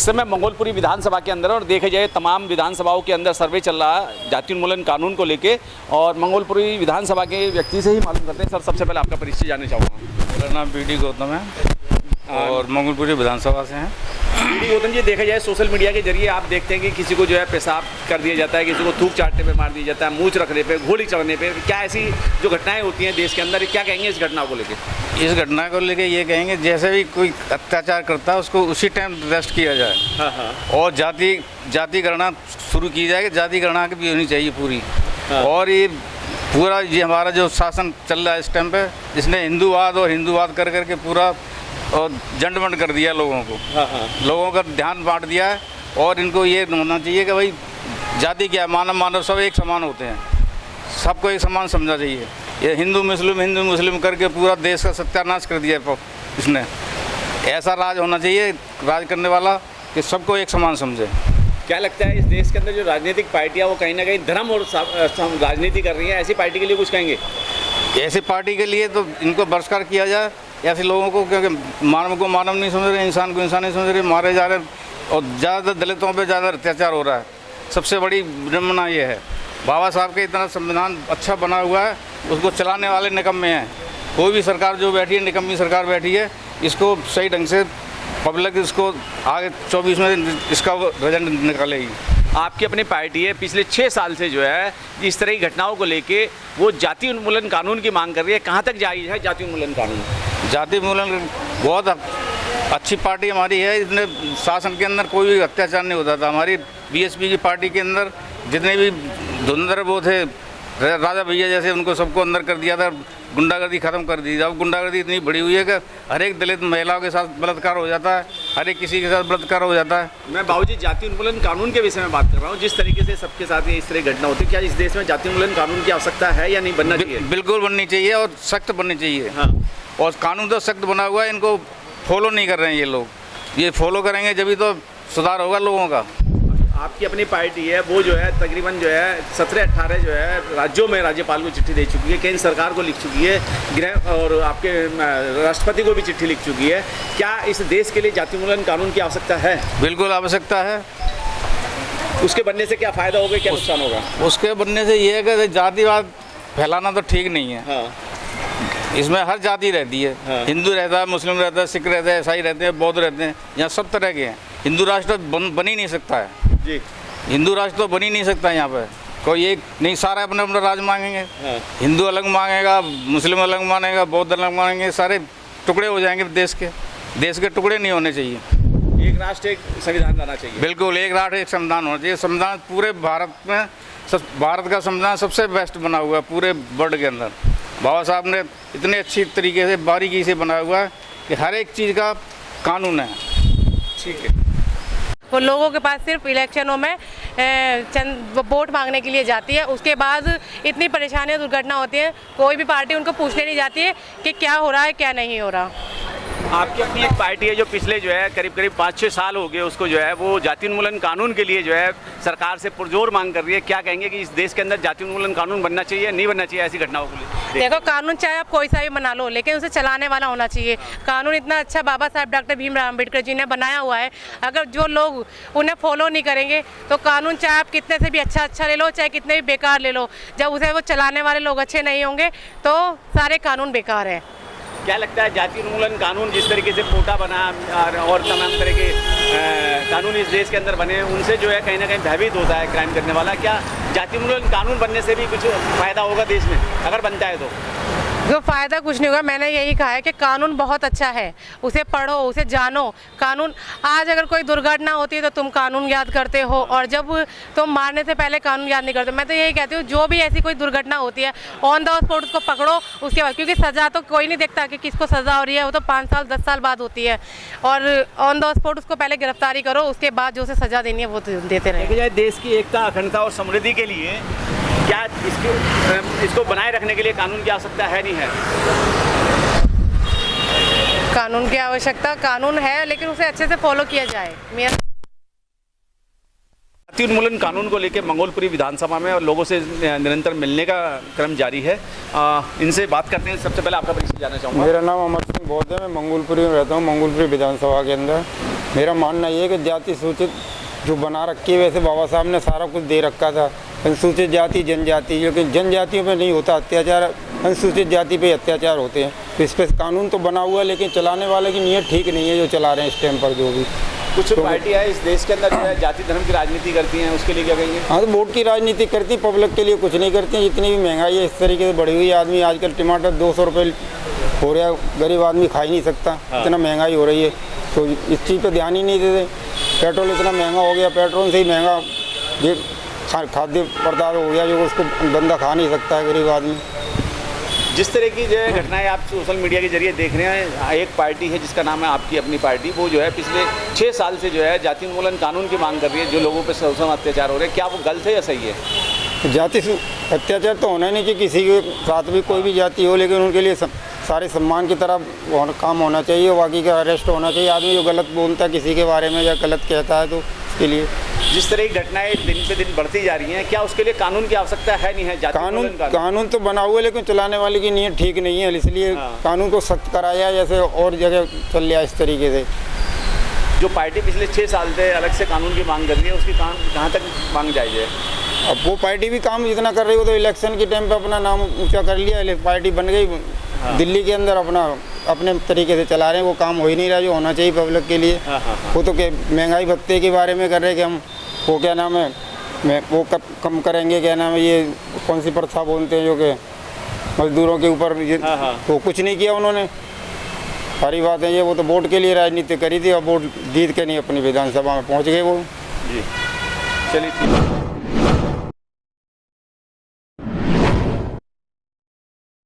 समय मंगोलपुरी विधानसभा के अंदर और देखे जाए तमाम विधानसभाओं के अंदर सर्वे चल रहा है जाति उन्मूलन कानून को लेके, और मंगोलपुरी विधानसभा के व्यक्ति से ही मालूम करते हैं। सर, सबसे पहले आपका परिचय जानना चाहूँगा। मेरा नाम बीडी गौतम है और मंगोलपुरी विधानसभा से हैं। बीडी गौतम जी, देखा जाए सोशल मीडिया के जरिए आप देखते हैं कि किसी को जो है पेशाब कर दिया जाता है, किसी को थूक चाटने पे मार दिया जाता है, मूंछ रखने पे, गोली चढ़ने पे। क्या ऐसी जो घटनाएं होती हैं देश के अंदर, क्या कहेंगे इस घटना को लेके? इस घटना को लेके ये कहेंगे जैसे भी कोई अत्याचार करता है उसको उसी टाइम अरेस्ट किया जाए। हाँ। और जाति गणना शुरू की जाए, जाति गणना भी होनी चाहिए पूरी। और ये पूरा ये हमारा जो शासन चल रहा है इस टाइम पे, जिसने हिंदूवाद कर करके पूरा और जंडमंड कर दिया लोगों को। लोगों का ध्यान बांट दिया है। और इनको ये होना चाहिए कि भाई जाति क्या है, मानव सब एक समान होते हैं, सबको एक समान समझना चाहिए। ये हिंदू मुस्लिम करके पूरा देश का सत्यानाश कर दिया इसने। ऐसा राज होना चाहिए, राज करने वाला, कि सबको एक समान समझे। क्या लगता है इस देश के अंदर जो राजनीतिक पार्टियां वो कहीं ना कहीं धर्म और राजनीति कर रही हैं, ऐसी पार्टी के लिए कुछ कहेंगे? ऐसी पार्टी के लिए तो इनको बहिष्कार किया जाए, ऐसे लोगों को, क्योंकि मानव को मानव नहीं समझ रहे, इंसान को इंसान नहीं समझ रहे, मारे जा रहे और ज़्यादा दलितों पे ज़्यादा अत्याचार हो रहा है। सबसे बड़ी विडंबना ये है, बाबा साहब के इतना संविधान अच्छा बना हुआ है, उसको चलाने वाले निकम्मे हैं। कोई भी सरकार जो बैठी है, निकम्मी सरकार बैठी है। इसको सही ढंग से पब्लिक इसको आगे 24 में इसका रिजल्ट निकालेगी। आपकी अपनी पार्टी है, पिछले 6 साल से जो है इस तरह की घटनाओं को लेके वो जाति उन्मूलन कानून की मांग कर रही है। कहाँ तक जायज़ है जाति उन्मूलन कानून? जाति उन्मूलन बहुत अच्छी पार्टी हमारी है। इसने शासन के अंदर कोई भी अत्याचार नहीं होता था। हमारी बीएसपी की पार्टी के अंदर जितने भी धुंधर वो थे, राजा भैया जैसे, उनको सबको अंदर कर दिया था, गुंडागर्दी खत्म कर दी। अब गुंडागर्दी इतनी बड़ी हुई है कि हर एक दलित महिलाओं के साथ बलात्कार हो जाता है, हर एक किसी के साथ बलात्कार हो जाता है। मैं बाबूजी जाति उन्मूलन कानून के विषय में बात कर रहा हूँ। जिस तरीके से सबके साथ ये इस तरह घटना होती है, क्या इस देश में जाति उन्मूलन कानून की आवश्यकता है या नहीं, बनना चाहिए? बिल्कुल बननी चाहिए और सख्त बननी चाहिए। हाँ। और कानून तो सख्त बना हुआ है, इनको फॉलो नहीं कर रहे हैं ये लोग। ये फॉलो करेंगे जब तो सुधार होगा लोगों का। आपकी अपनी पार्टी है, वो जो है तकरीबन जो है 17-18 जो है राज्यों में राज्यपाल को चिट्ठी दे चुकी है, केंद्र सरकार को लिख चुकी है, गृह और आपके राष्ट्रपति को भी चिट्ठी लिख चुकी है। क्या इस देश के लिए जाति उन्मूलन कानून की आवश्यकता है? बिल्कुल आवश्यकता है। उसके बनने से क्या फ़ायदा होगा, क्या नुकसान होगा? उसके बनने से ये है कि जातिवाद फैलाना तो ठीक नहीं है। हाँ। इसमें हर जाति रहती है। हाँ। हिंदू रहता है, मुस्लिम रहता है, सिख रहते हैं, ईसाई रहते हैं, बौद्ध रहते हैं, यहाँ सब तरह के हैं। हिंदू राष्ट्र बन ही नहीं सकता है जी। हिंदू राष्ट्र तो बन ही नहीं सकता है यहाँ पे। कोई एक नहीं, सारा अपना अपना राज मांगेंगे। हाँ। हिंदू अलग मांगेगा, मुस्लिम अलग मांगेगा, बौद्ध अलग मांगेंगे, सारे टुकड़े हो जाएंगे। देश के टुकड़े नहीं होने चाहिए। एक राष्ट्र एक संविधान लाना चाहिए। बिल्कुल, एक राष्ट्र एक संविधान होना चाहिए। संविधान पूरे भारत में, भारत का संविधान सबसे बेस्ट बना हुआ है पूरे वर्ल्ड के अंदर। बाबा साहब ने इतने अच्छी तरीके से बारीकी से बनाया हुआ है कि हर एक चीज़ का कानून है। ठीक है। वो लोगों के पास सिर्फ इलेक्शनों में चंद वोट मांगने के लिए जाती है। उसके बाद इतनी परेशानियाँ, दुर्घटना होती है, कोई भी पार्टी उनको पूछने नहीं जाती है कि क्या हो रहा है क्या नहीं हो रहा। आपकी अपनी एक पार्टी है जो पिछले जो है करीब 5-6 साल हो गए उसको जो है वो जाति उन्मूलन कानून के लिए जो है सरकार से पुरजोर मांग कर रही है। क्या कहेंगे कि इस देश के अंदर जाति उन्मूलन कानून बनना चाहिए, नहीं बनना चाहिए ऐसी घटनाओं को लिए? देखो, कानून चाहे आप कोई सा भी बना लो, लेकिन उसे चलाने वाला होना चाहिए। कानून इतना अच्छा बाबा साहब डॉक्टर भीमराव अम्बेडकर जी ने बनाया हुआ है, अगर जो लोग उन्हें फॉलो नहीं करेंगे तो कानून चाहे आप कितने से भी अच्छा ले लो, चाहे कितने भी बेकार ले लो, जब उसे वो चलाने वाले लोग अच्छे नहीं होंगे तो सारे कानून बेकार हैं। क्या लगता है जाति उन्मूलन कानून जिस तरीके से कोटा बना और तमाम तरह के कानून इस देश के अंदर बने, उनसे जो है कहीं ना कहीं भयभीत होता है क्राइम करने वाला? क्या जाति उन्मूलन कानून बनने से भी कुछ फ़ायदा होगा देश में अगर बनता है तो? जो फ़ायदा कुछ नहीं होगा। मैंने यही कहा है कि कानून बहुत अच्छा है, उसे पढ़ो, उसे जानो। कानून, आज अगर कोई दुर्घटना होती है तो तुम कानून याद करते हो, और जब तुम मारने से पहले कानून याद नहीं करते। मैं तो यही कहती हूँ, जो भी ऐसी कोई दुर्घटना होती है ऑन द स्पॉट उसको पकड़ो उसके बाद, क्योंकि सज़ा तो कोई नहीं देखता कि किसको सज़ा हो रही है, वो तो 5 साल 10 साल बाद होती है। और ऑन द स्पॉट उसको पहले गिरफ्तारी करो, उसके बाद जो उसे सज़ा देनी है वो देते रहे। देखा जाए देश की एकता, अखंडता और समृद्धि के लिए क्या इसको बनाए रखने के लिए कानून की आवश्यकता है, नहीं है? कानून की आवश्यकता कानून है, लेकिन उसे अच्छे से फॉलो किया जाए। जाति उन्मूलन कानून को लेकर मंगोलपुरी विधानसभा में और लोगों से निरंतर मिलने का क्रम जारी है। इनसे बात करते हैं। सबसे पहले आपका परिचय जानना चाहूँगा। मेरा नाम अमर सिंह बौद्ध है। मैं मंगोलपुरी में रहता हूँ, मंगोलपुरी विधानसभा के अंदर। मेरा मानना ये है कि जाति सूचित जो बना रखी है, वैसे बाबा साहब ने सारा कुछ दे रखा था, अनुसूचित जाति जनजाति, लेकिन जनजातियों पे नहीं होता अत्याचार, अनुसूचित जाति पे अत्याचार होते हैं। तो इस पर कानून तो बना हुआ है, लेकिन चलाने वाले की नीयत ठीक नहीं है जो चला रहे हैं इस टाइम पर। जो भी कुछ पार्टियां इस देश के अंदर जो है जाति धर्म की राजनीति करती हैं, उसके लिए क्या कहेंगे? हाँ, तो वोट की राजनीति करती, पब्लिक के लिए कुछ नहीं करती हैं। जितनी भी महंगाई है इस तरीके से बढ़ी हुई है, आदमी आजकल टमाटर 200 रुपये हो रहा है, गरीब आदमी खा ही नहीं सकता। हाँ। इतना महंगाई हो रही है, तो इस चीज़ पर ध्यान ही नहीं देते। पेट्रोल इतना महंगा हो गया, पेट्रोल से ही महंगा ये खाद्य पदार्थ हो गया जो उसको बंदा खा नहीं सकता है गरीब आदमी। जिस तरह की जो है घटनाएं आप सोशल मीडिया के जरिए देख रहे हैं, एक पार्टी है जिसका नाम है आपकी अपनी पार्टी, वो जो है पिछले 6 साल से जो है जाति उन्मूलन कानून की मांग कर रही है। जो लोगों पर शोषण अत्याचार हो रहे हैं, क्या वो गलत है या सही है? जाति अत्याचार तो होना ही नहीं कि किसी के साथ भी कोई भी जाति हो, लेकिन उनके लिए सारे सम्मान की तरह काम होना चाहिए। बाकी का अरेस्ट होना चाहिए। आदमी जो गलत बोलता है किसी के बारे में या गलत कहता है, तो उसके लिए जिस तरह की घटनाएं दिन पे दिन बढ़ती जा रही हैं, क्या उसके लिए कानून की आवश्यकता है नहीं है? कानून तो बना हुआ है, लेकिन चलाने वाले की नीयत ठीक नहीं है, इसलिए कानून को सख्त कराया जैसे और जगह चल रहा इस तरीके से। जो पार्टी पिछले 6 साल से अलग से कानून की मांग कर रही है, उसकी काम कहाँ तक मांग जायज़ है? अब वो पार्टी भी काम जितना कर रही हो, तो इलेक्शन के टाइम पे अपना नाम ऊंचा कर लिया, पार्टी बन गई। दिल्ली के अंदर अपने तरीके से चला रहे हैं, वो काम हो ही नहीं रहा जो होना चाहिए पब्लिक के लिए। वो तो क्या महंगाई भत्ते के बारे में कर रहे हैं कि हम वो क्या नाम है वो कब कम करेंगे, क्या नाम है ये कौन सी प्रथा बोलते हैं जो कि मजदूरों के ऊपर, तो कुछ नहीं किया उन्होंने। सारी बात है ये, वो तो वोट के लिए राजनीति करी थी और वोट जीत के नहीं अपनी विधानसभा में पहुँच गए वो। जी चलिए ठीक है।